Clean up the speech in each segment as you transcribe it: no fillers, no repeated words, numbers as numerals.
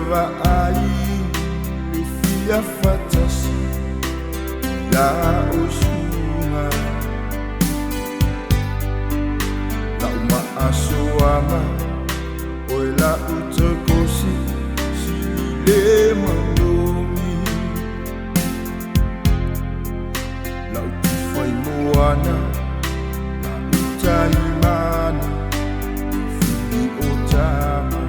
vai le fia fatasi la osuma la uma asoama oi la utakosi si le mandomi la utifai moana la utaimana fili otama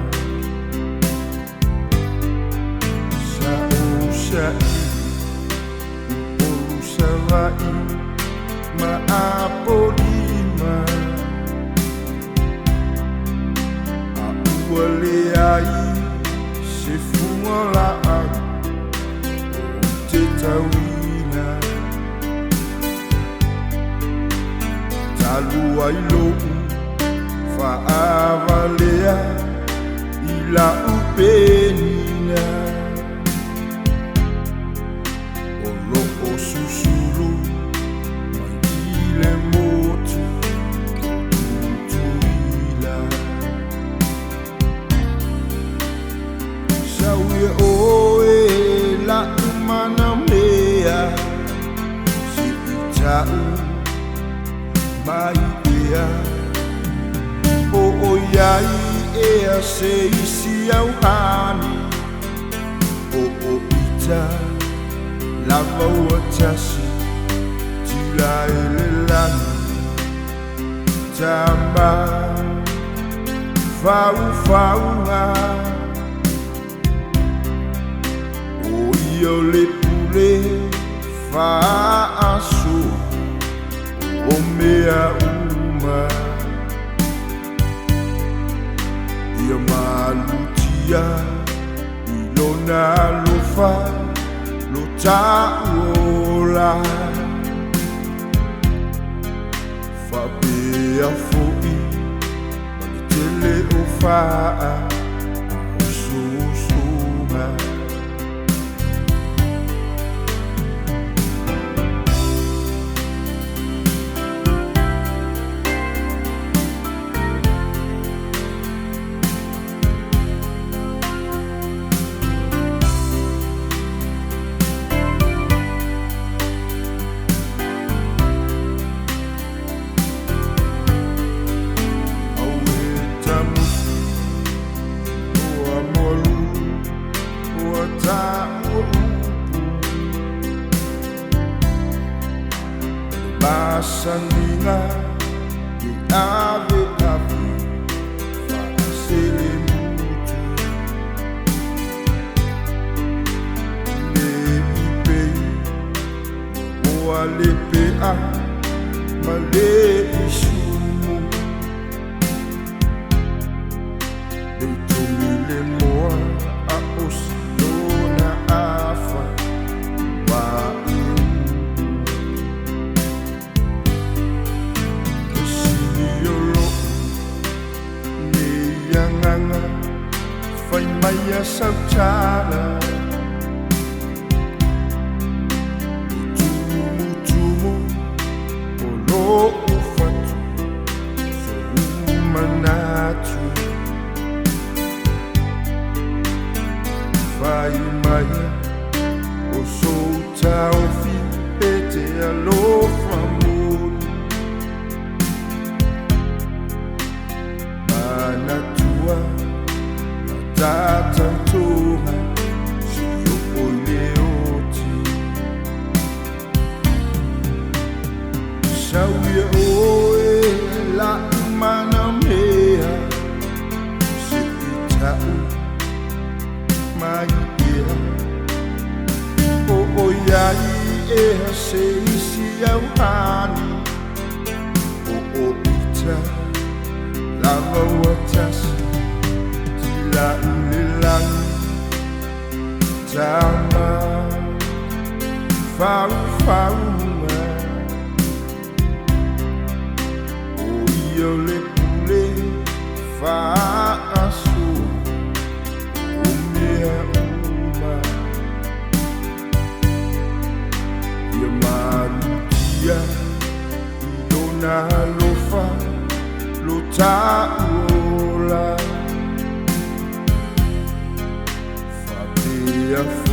Urusawai maapolima aualeai se fungola te tawina taluai lou faavalea ila upenina susuru maile motu tuila sawe oe la umana mea si itau mai ea o oiai ea se isi au hani o ita lava ua tasi tila ele lani tama fau-faunga o io le pule faaso o mea uma ia malutia ilona lofa lo ta'ola fa pea fo'i mani tele o fa'a o susuma Basanina di ave avi fasele mutu le ipei o alepe a male isumu le tumile moa a osilona afa wa fai mai a sautala tumu o lo ufatu so umanatu fai mai o solta o fi pete a lo famuni manatua tatantoha si o leoti sauia oe la mana mea se itau mai ea o oiai ea se isi au hani o ita lava ua tasi la ilang tama fau-faunga o io le pule faaso o mea uma ia malutia ilona lofa lo ta'ola a